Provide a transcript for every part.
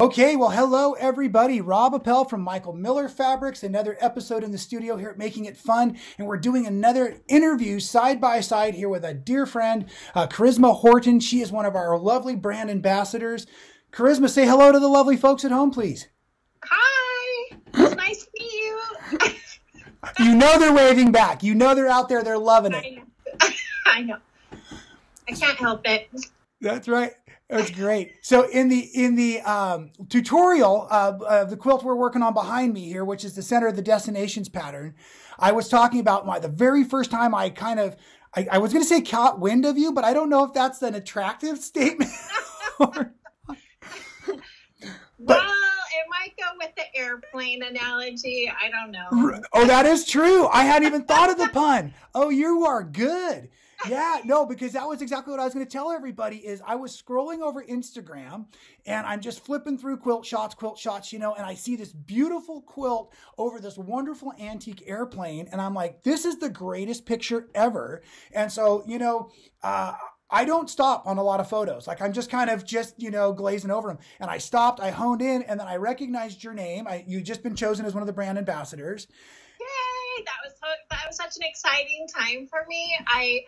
Okay, well, hello everybody. Rob Appell from Michael Miller Fabrics, another episode in the studio here at Making It Fun, and we're doing another interview side by side here with a dear friend, Charisma Horton. She is one of our lovely brand ambassadors. Charisma, say hello to the lovely folks at home, please. Hi, it's nice to meet you. You know they're waving back. You know they're out there. They're loving it. I know. I can't help it. That's right. That's great. So in the tutorial of the quilt we're working on behind me here, which is the center of the Destinations pattern, I was talking about the very first time I was going to say caught wind of you, but I don't know if that's an attractive statement. Well, it might go with the airplane analogy. I don't know. Oh, that is true. I hadn't even thought of the pun. Oh, you are good. Yeah, no, because that was exactly what I was going to tell everybody is I was scrolling over Instagram and I'm just flipping through quilt shots, and I see this beautiful quilt over this wonderful antique airplane. And I'm like, this is the greatest picture ever. And so, I don't stop on a lot of photos. Like I'm just glazing over them. And I stopped, I honed in, and then I recognized your name. You've just been chosen as one of the brand ambassadors. Yay! That was such an exciting time for me. I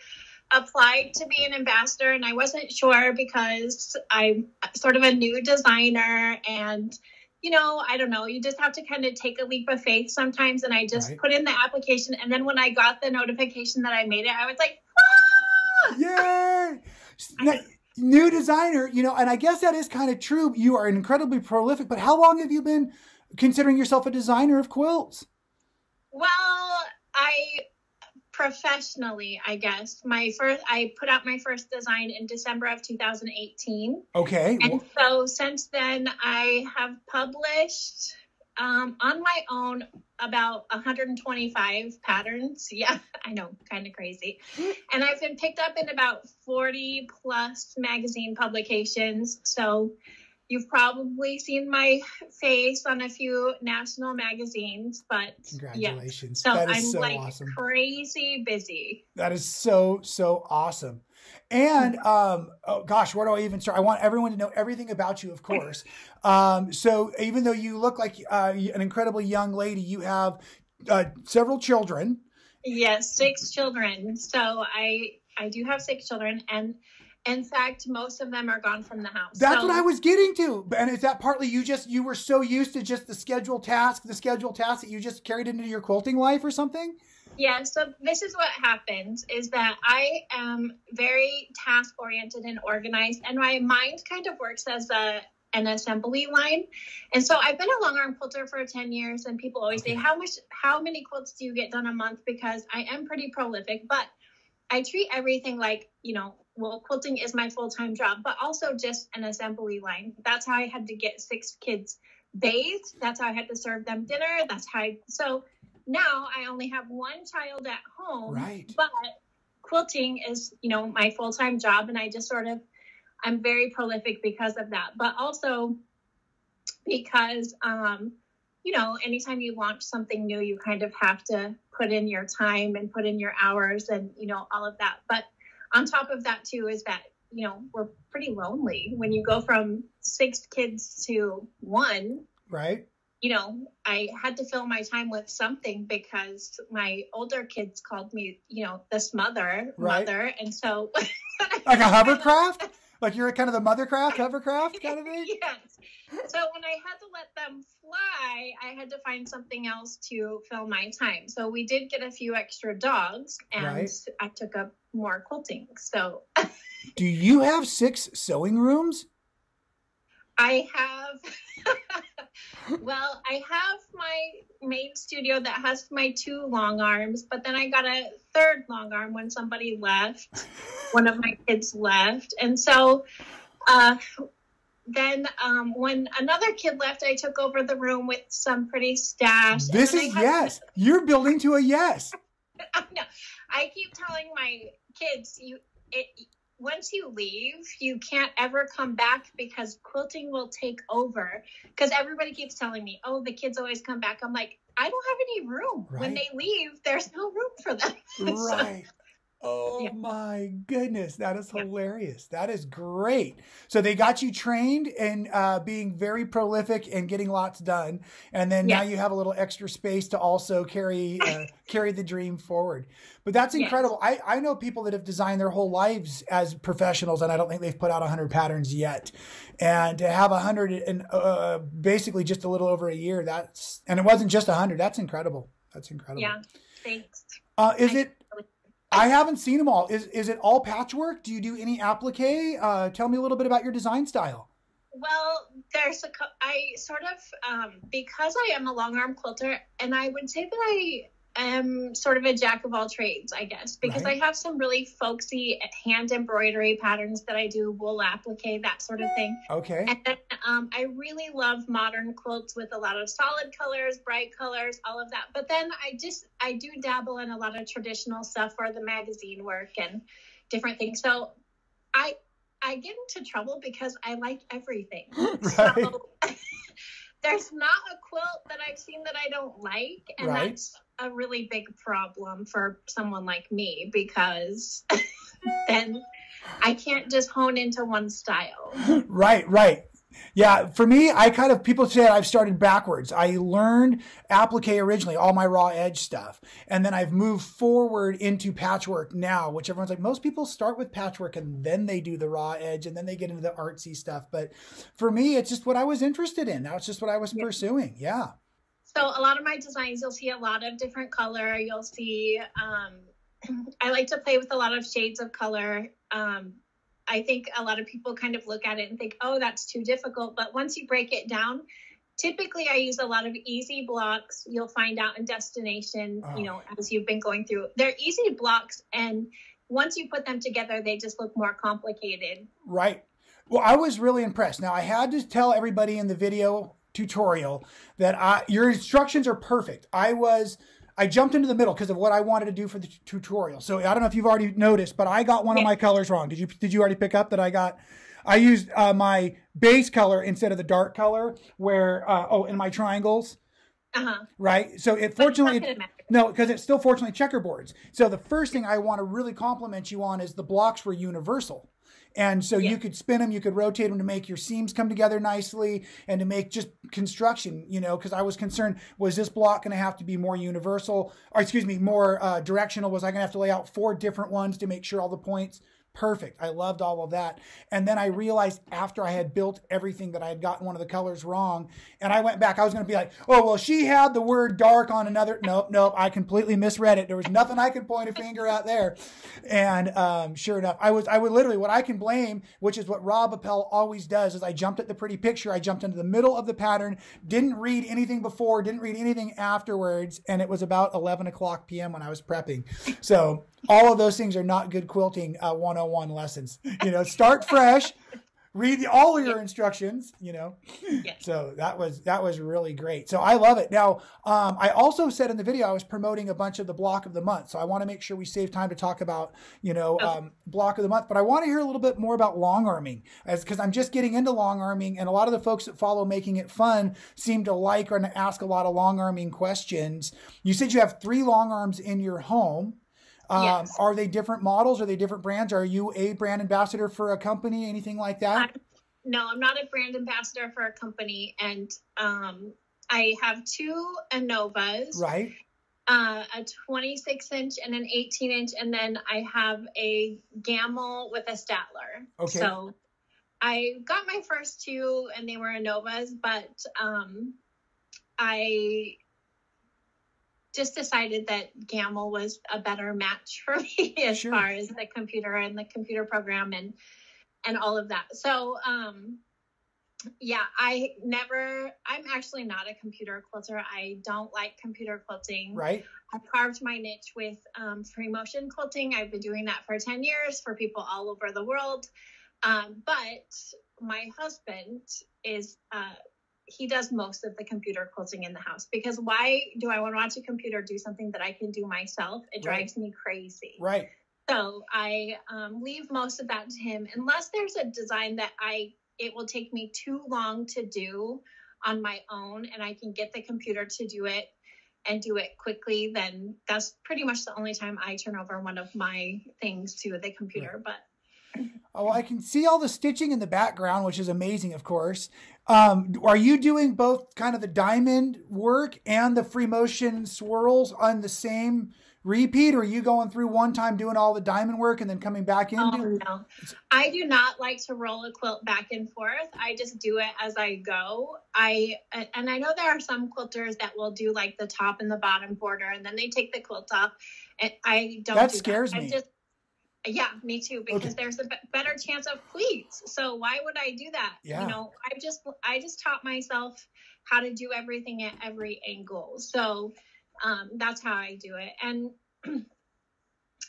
applied to be an ambassador and I wasn't sure because I'm sort of a new designer and I don't know, you just have to kind of take a leap of faith sometimes. And I just put in the application. And then when I got the notification that I made it, I was like, Yay! New designer, and I guess that is kind of true. You are incredibly prolific, but how long have you been considering yourself a designer of quilts? Well, professionally, I guess. I put out my first design in December of 2018. Okay. And so since then, I have published on my own about 125 patterns. Yeah, I know, kind of crazy. And I've been picked up in about 40 plus magazine publications. So you've probably seen my face on a few national magagazines, but congratulations. Yeah. So that is I'm so like awesome. Crazy busy. That is so awesome. And, oh gosh, where do I even start? I want everyone to know everything about you, of course. So even though you look like an incredibly young lady, you have several children. Yes, 6 children. So I do have 6 children, and in fact, most of them are gone from the house. That's what I was getting to. And is that partly you were so used to just the scheduled task that you just carried into your quilting life or something? Yeah, so this is what happens is that I am very task oriented and organized, and my mind kind of works as an assembly line. And so I've been a long arm quilter for 10 years, and people always say, how many quilts do you get done a month? Because I am pretty prolific, but I treat everything like, quilting is my full-time job, but also just an assembly line. That's how I had to get 6 kids bathed. That's how I had to serve them dinner. So now I only have 1 child at home, right? But quilting is, my full-time job. And I just I'm very prolific because of that, but also because, anytime you launch something new, you kind of have to put in your time and put in your hours and, all of that. But on top of that too, is that, we're pretty lonely when you go from 6 kids to 1, right? I had to fill my time with something because my older kids called me, this mother. And so like a hovercraft, like you're kind of the mothercraft, hovercraft kind of thing. Yes. So when I had to let them fly, I had to find something else to fill my time. So we did get a few extra dogs, and I took up more quilting. So do you have 6 sewing rooms? I have, I have my main studio that has my 2 long arms, but then I got a 3rd long arm when somebody left, one of my kids left. And so, then, when another kid left, I took over the room with some pretty stash. You're building to a yes. I know. I keep telling my kids, once you leave, you can't ever come back because quilting will take over. Because everybody keeps telling me, oh, the kids always come back. I'm like, I don't have any room. Right. When they leave, there's no room for them. Right. Oh Yeah. my goodness, that is Yeah. hilarious. That is great. So they got you trained in being very prolific and getting lots done, and then now Yes. you have a little extra space to also carry the dream forward. But that's Yes. incredible. I know people that have designed their whole lives as professionals, and I don't think they've put out 100 patterns yet. And to have 100 in basically just a little over a year, and it wasn't just 100. That's incredible. That's incredible. Yeah. Thanks. Is it? I haven't seen them all. Is it all patchwork? Do you do any applique? Tell me a little bit about your design style. Well, I sort of, because I am a long arm quilter, and I would say that I am sort of a jack of all trades, I guess, because Right. I have some really folksy hand embroidery patterns that I do, wool applique, that sort of thing. Okay. And then I really love modern quilts with a lot of solid colors, bright colors, all of that. But then I do dabble in a lot of traditional stuff for the magazine work and different things. So I get into trouble because I like everything. Right. So there's not a quilt that I've seen that I don't like. And Right. that's a really big problem for someone like me, because then I can't just hone into one style. Right, right. Yeah, for me, people say I've started backwards. I learned applique originally, all my raw edge stuff. And then I've moved forward into patchwork now, which everyone's like, most people start with patchwork and then they do the raw edge and then they get into the artsy stuff. But for me, it's just what I was interested in. That's just what I was pursuing. Yeah. So a lot of my designs, you'll see a lot of different color. You'll see, I like to play with a lot of shades of color. I think a lot of people kind of look at it and think, oh, that's too difficult. But once you break it down, typically I use a lot of easy blocks. You'll find out in Destination, as you've been going through, they're easy blocks. And once you put them together, they just look more complicated. Right. Well, I was really impressed. Now, I had to tell everybody in the video tutorial that your instructions are perfect. I jumped into the middle because of what I wanted to do for the tutorial. So I don't know if you've already noticed, but I got one of my colors wrong. Did you already pick up that I used my base color instead of the dark color in my triangles. Right. So because it's still fortunately checkerboards. So the first thing I want to really compliment you on is the blocks were universal. And so you could spin them, you could rotate them to make your seams come together nicely and to make just construction, because I was concerned, was this block going to have to be more universal, more directional? Was I going to have to lay out 4 different ones to make sure all the points? Perfect. I loved all of that. And then I realized after I had built everything that I had gotten one of the colors wrong. And I went back, I was going to be like, oh, well, she had the word dark on another. Nope. I completely misread it. There was nothing I could point a finger out there. And sure enough, I would literally, what I can blame, which is what Rob Appell always does, is I jumped at the pretty picture. I jumped into the middle of the pattern, didn't read anything before, didn't read anything afterwards. And it was about 11 o'clock p.m. when I was prepping. So all of those things are not good quilting 101 lessons. Start fresh, read all of your instructions, So that was really great. So I love it. Now, I also said in the video, I was promoting a bunch of the block of the month. So I want to make sure we save time to talk about, block of the month, but I want to hear a little bit more about long arming because I'm just getting into long arming, and a lot of the folks that follow Making It Fun seem to like or ask a lot of long arming questions. You said you have 3 long arms in your home. Yes. Are they different models? Are they different brands? Are you a brand ambassador for a company? Anything like that? No, I'm not a brand ambassador for a company. And I have 2 Anovas. Right. A 26-inch and an 18-inch. And then I have a Gamble with a Statler. Okay. So I got my first 2 and they were Anovas, but I just decided that Gamble was a better match for me as far as the computer and the computer program and all of that. So, I'm actually not a computer quilter. I don't like computer quilting. Right. I carved my niche with free motion quilting. I've been doing that for 10 years for people all over the world. But my husband is, he does most of the computer quilting in the house, because why do I want to watch a computer do something that I can do myself? It drives me crazy. Right. So I leave most of that to him, unless there's a design that it will take me too long to do on my own and I can get the computer to do it and do it quickly, then that's pretty much the only time I turn over one of my things to the computer. But oh, I can see all the stitching in the background, which is amazing, of course. Are you doing both kind of the diamond work and the free motion swirls on the same repeat, or are you going through one time doing all the diamond work and then coming back in? No, I do not like to roll a quilt back and forth. I just do it as I go. And I know there are some quilters that will do like the top and the bottom border, and then they take the quilt off. And I don't. That scares me. Yeah, me too, because there's a better chance of pleats. So why would I do that? Yeah. You know, I just taught myself how to do everything at every angle. So that's how I do it. And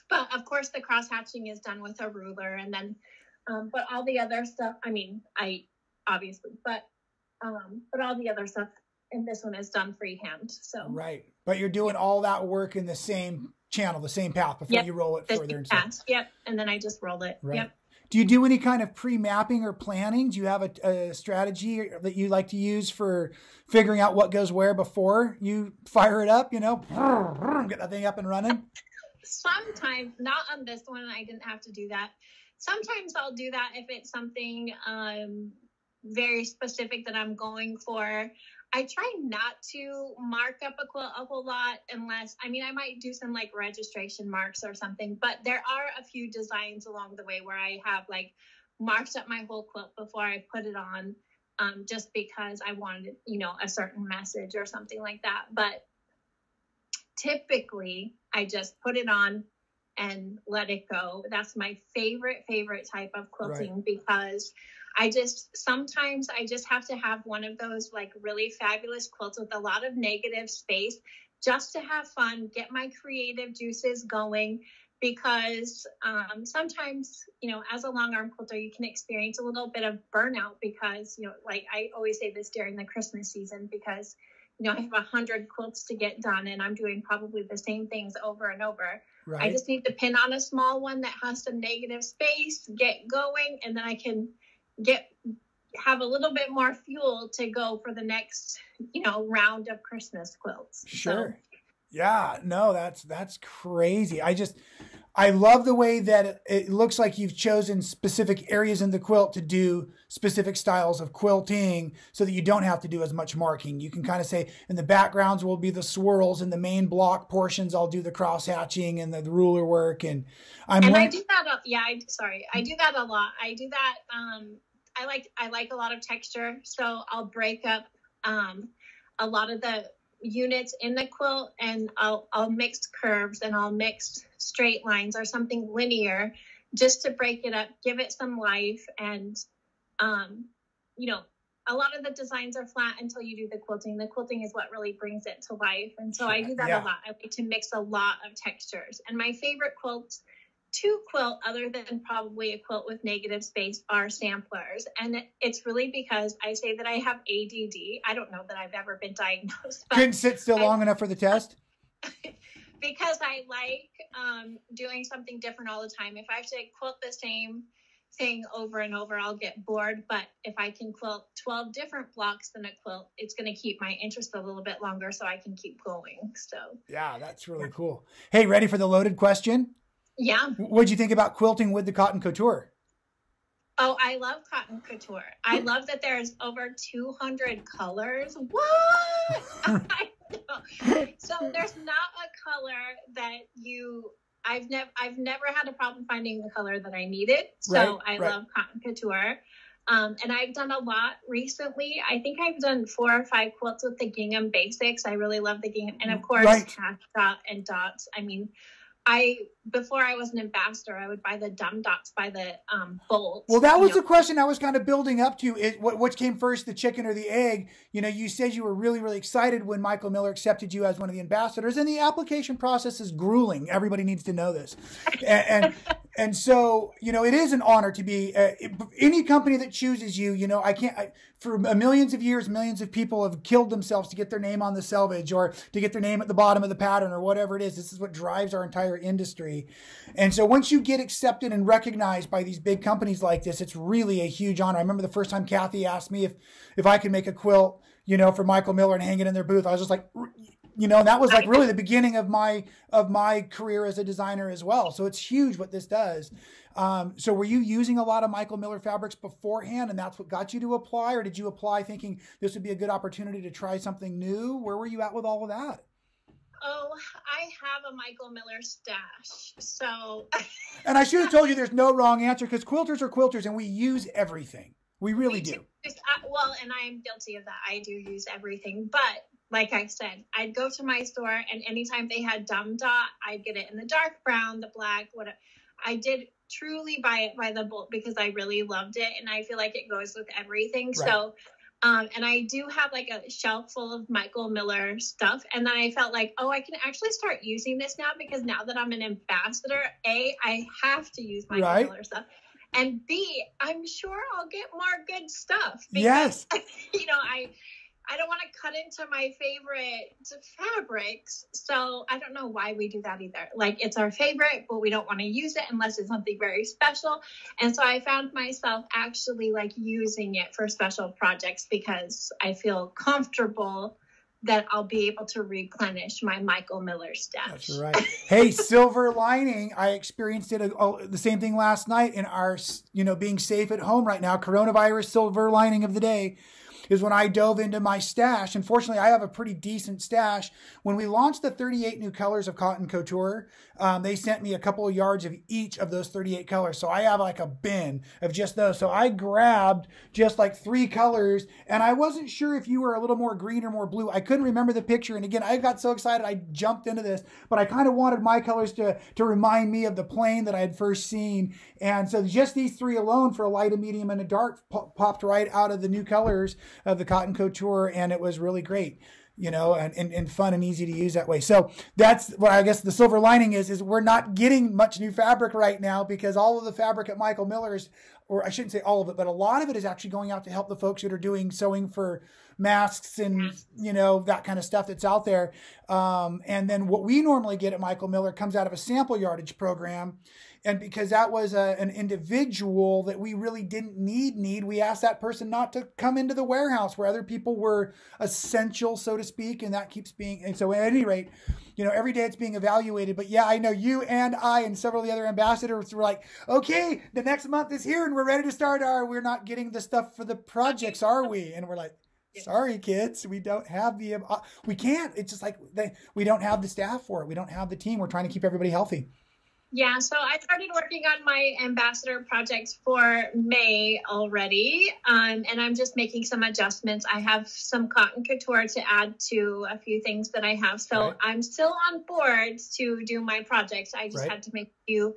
but of course the cross hatching is done with a ruler, and then but all the other stuff, I mean, I obviously, but all the other stuff in this one is done freehand. So right, but you're doing all that work in the same channel, the same path before you roll it further and stuff. Yep, and then I just rolled it. Right. Yep. Do you do any kind of pre-mapping or planning? Do you have a strategy that you like to use for figuring out what goes where before you fire it up, you know, get that thing up and running? Sometimes, not on this one, I didn't have to do that. Sometimes I'll do that if it's something very specific that I'm going for. I try not to mark up a quilt a whole lot unless, I mean, I might do some like registration marks or something, but there are a few designs along the way where I have like marked up my whole quilt before I put it on, just because I wanted, you know, a certain message or something like that. But typically I just put it on and let it go. That's my favorite type of quilting, because sometimes I just have to have one of those like really fabulous quilts with a lot of negative space just to have fun, get my creative juices going, because sometimes, you know, as a long arm quilter, you can experience a little bit of burnout because, you know, like I always say this during the Christmas season, because, you know, I have 100 quilts to get done and I'm doing probably the same things over and over. Right. I just need to pin on a small one that has some negative space, get going, and then I can have a little bit more fuel to go for the next, you know, round of Christmas quilts. Sure. So. Yeah, no, that's crazy. I love the way that it looks like you've chosen specific areas in the quilt to do specific styles of quilting so that you don't have to do as much marking. You can kind of say in the backgrounds will be the swirls, and the main block portions I'll do the cross hatching and the ruler work. And I do that. I do that a lot. I do that. I like a lot of texture, so I'll break up a lot of the units in the quilt, and I'll mix curves and I'll mix straight lines or something linear just to break it up, give it some life. And you know, a lot of the designs are flat until you do the quilting. The quilting is what really brings it to life, and so I do that a lot. I like to mix a lot of textures. And my favorite quilts to quilt, other than probably a quilt with negative space, are samplers. And it's really because I say that I have ADD. I don't know that I've ever been diagnosed. But couldn't sit still long enough for the test? Because I like doing something different all the time. If I have to quilt the same thing over and over, I'll get bored. But if I can quilt 12 different blocks in a quilt, it's going to keep my interest a little bit longer so I can keep going. So yeah, that's really cool. Hey, ready for the loaded question? Yeah. What'd you think about quilting with the cotton couture? Oh, I love cotton couture. I love that there's over 200 colors. What? I know. So there's not a color that I've never had a problem finding the color that I needed. So I love cotton couture. And I've done a lot recently. I think I've done 4 or 5 quilts with the gingham basics. I really love the gingham. And of course, half dot and dots. I mean, before I was an ambassador, I would buy the dumb dots by the bolt. Well, that was the question I was kind of building up to. What came first, the chicken or the egg? You know, you said you were really, really excited when Michael Miller accepted you as one of the ambassadors, and the application process is grueling. Everybody needs to know this. And so, you know, it is an honor to be any company that chooses you. You know, for millions of years, millions of people have killed themselves to get their name on the selvage or to get their name at the bottom of the pattern or whatever it is. This is what drives our entire industry. And so once you get accepted and recognized by these big companies like this, it's really a huge honor. I remember the first time Kathy asked me if I could make a quilt, you know, for Michael Miller and hang it in their booth. I was just like, you know, and that was like really the beginning of my career as a designer as well. So it's huge what this does. So were you using a lot of Michael Miller fabrics beforehand, and that's what got you to apply, or did you apply thinking this would be a good opportunity to try something new? Where were you at with all of that? Oh, I have a Michael Miller stash. So. And I should have told you there's no wrong answer, because quilters are quilters and we use everything. We really do. Well, and I am guilty of that. I do use everything. But like I said, I'd go to my store, and anytime they had Dum Dot, I'd get it in the dark brown, the black, whatever. I did truly buy it by the bolt because I really loved it. And I feel like it goes with everything. Right. So, and I do have like a shelf full of Michael Miller stuff. And then I felt like, oh, I can actually start using this now, because now that I'm an ambassador, A, I have to use Michael Miller stuff. And B, I'm sure I'll get more good stuff. Because, yes. You know, I don't want to cut into my favorite fabrics. So I don't know why we do that either. Like, it's our favorite, but we don't want to use it unless it's something very special. And so I found myself actually like using it for special projects because I feel comfortable that I'll be able to replenish my Michael Miller stash. That's right. Hey, silver lining. I experienced it the same thing last night in our, you know, being safe at home right now. Coronavirus silver lining of the day is when I dove into my stash. Unfortunately, I have a pretty decent stash. When we launched the 38 new colors of Cotton Couture, they sent me a couple of yards of each of those 38 colors. So I have like a bin of just those. So I grabbed just like 3 colors, and I wasn't sure if you were a little more green or more blue. I couldn't remember the picture. And again, I got so excited, I jumped into this, but I kind of wanted my colors to remind me of the plane that I had first seen. And so just these 3 alone for a light, a medium, and a dark popped right out of the new colors of the Cotton Couture, and it was really great, you know, and fun and easy to use that way. So that's what I guess the silver lining is we're not getting much new fabric right now, because all of the fabric at Michael Miller's, or I shouldn't say all of it, but a lot of it is actually going out to help the folks that are doing sewing for masks and, you know, that kind of stuff that's out there. And then what we normally get at Michael Miller comes out of a sample yardage program. And because that was an individual that we really didn't need, we asked that person not to come into the warehouse where other people were essential, so to speak. And that keeps being, and so at any rate, you know, every day it's being evaluated. But yeah, I know you and I and several of the other ambassadors were like, okay, the next month is here and we're ready to start we're not getting the stuff for the projects, are we? And we're like, sorry, kids, we don't have we can't. It's just like we don't have the staff for it. We don't have the team. We're trying to keep everybody healthy. Yeah, so I started working on my ambassador projects for May already, and I'm just making some adjustments. I have some Cotton Couture to add to a few things that I have. So I'm still on board to do my projects. I just had to make a few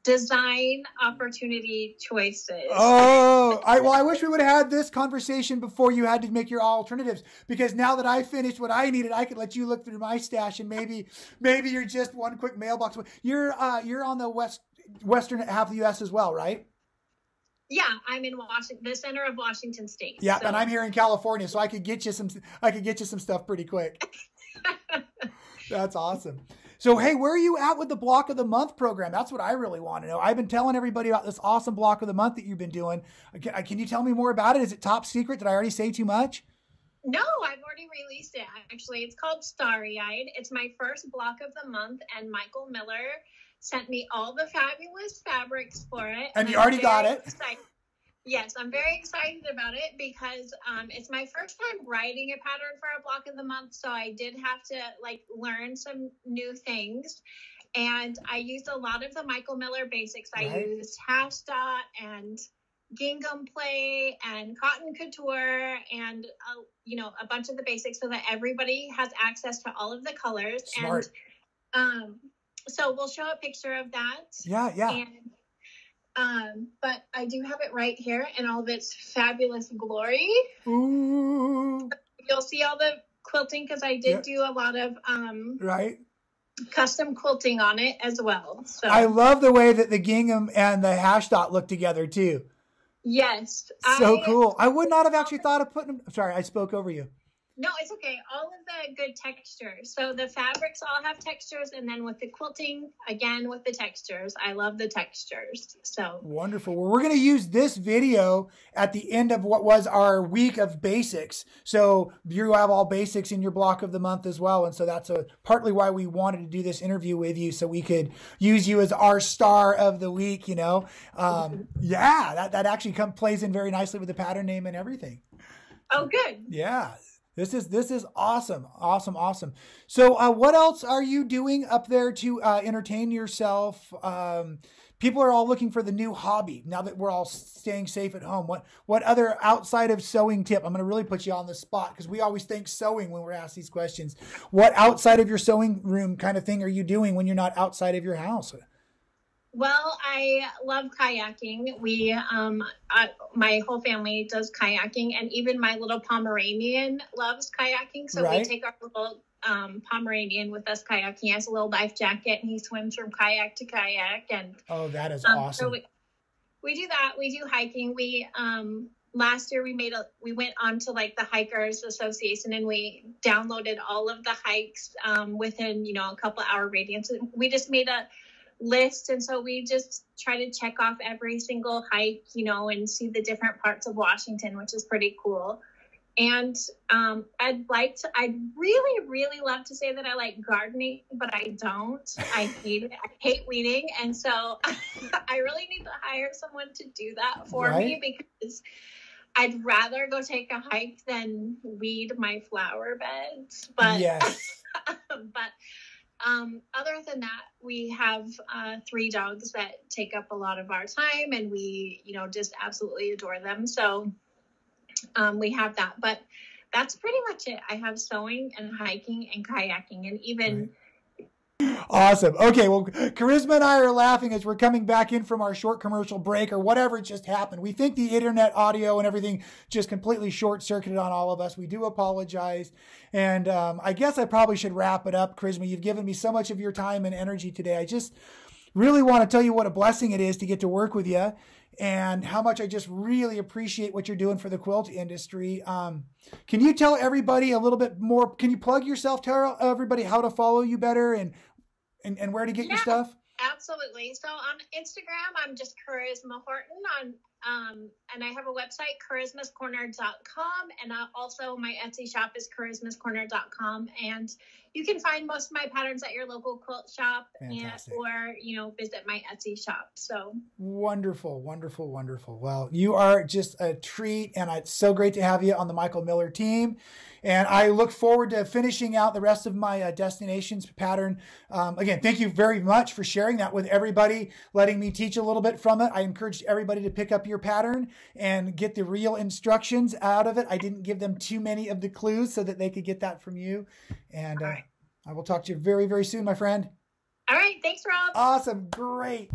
design opportunity choices. Oh, I wish we would have had this conversation before you had to make your alternatives, because now that I finished what I needed, I could let you look through my stash, and maybe you're just one quick mailbox. You're on the western half of the U.S. as well, right? Yeah, I'm in Washington, the center of Washington State. Yeah, so. And I'm here in California, so I could get you some stuff pretty quick. That's awesome. So, hey, where are you at with the Block of the Month program? That's what I really want to know. I've been telling everybody about this awesome Block of the Month that you've been doing. Can you tell me more about it? Is it top secret? Did I already say too much? No, I've already released it. Actually, it's called Starry Eyed. It's my first Block of the Month, and Michael Miller sent me all the fabulous fabrics for it. And you already got it? Excited. Yes, I'm very excited about it because it's my first time writing a pattern for a Block of the Month. So I did have to learn some new things. And I used a lot of the Michael Miller basics. I used hash dot and gingham play and Cotton Couture and, a bunch of the basics so that everybody has access to all of the colors. Smart. And so we'll show a picture of that. Yeah. But I do have it right here in all of its fabulous glory. Ooh. You'll see all the quilting because I did do a lot of custom quilting on it as well. So I love the way that the gingham and the hash dot look together too. Yes. So cool. I would not have actually thought of putting them. Sorry, I spoke over you. No, it's okay. All of the good textures. So the fabrics all have textures, and then with the quilting, again with the textures. I love the textures. So wonderful. Well, we're going to use this video at the end of what was our week of basics. So you have all basics in your block of the month as well, and so that's partly why we wanted to do this interview with you, so we could use you as our star of the week. You know, yeah, that actually plays in very nicely with the pattern name and everything. Oh, good. Yeah. This is awesome. Awesome. So what else are you doing up there to entertain yourself? People are all looking for the new hobby now that we're all staying safe at home. What other outside of sewing tip? I'm going to really put you on the spot because we always think sewing when we're asked these questions. What outside of your sewing room kind of thing are you doing when you're not outside of your house? Well, I love kayaking. My whole family does kayaking, and even my little Pomeranian loves kayaking. So right. We take our little Pomeranian with us kayaking. He has a little life jacket, and he swims from kayak to kayak. And oh, that is awesome. So we do that. We do hiking. We last year we went on to like the Hikers Association, and we downloaded all of the hikes within a couple hour radius. We just made a list, and so we just try to check off every single hike, and see the different parts of Washington, which is pretty cool. And I'd really, really love to say that I like gardening, but I don't. I hate it. I hate weeding, and so I really need to hire someone to do that for me, because I'd rather go take a hike than weed my flower beds. But yes. Other than that, we have 3 dogs that take up a lot of our time, and we, just absolutely adore them. So we have that, but that's pretty much it. I have sewing and hiking and kayaking, and even right. Awesome. Okay, well, Charisma and I are laughing as we're coming back in from our short commercial break or whatever just happened. We think the internet audio and everything just completely short-circuited on all of us. We do apologize. And I guess I probably should wrap it up. Charisma, you've given me so much of your time and energy today. I just really want to tell you what a blessing it is to get to work with you, and how much I just really appreciate what you're doing for the quilt industry. Can you tell everybody a little bit more? Can you plug yourself, tell everybody how to follow you better and where to get your stuff? Absolutely. So on Instagram, I'm just Charisma Horton and I have a website, charismascorner.com. And also my Etsy shop is charismascorner.com. And you can find most of my patterns at your local quilt shop. Fantastic. Or visit my Etsy shop. So wonderful. Well, you are just a treat, and it's so great to have you on the Michael Miller team. And I look forward to finishing out the rest of my Destinations pattern. Again, thank you very much for sharing that with everybody, letting me teach a little bit from it. I encourage everybody to pick up your pattern and get the real instructions out of it. I didn't give them too many of the clues so that they could get that from you. And I will talk to you very, very soon, my friend. All right. Thanks, Rob. Awesome. Great.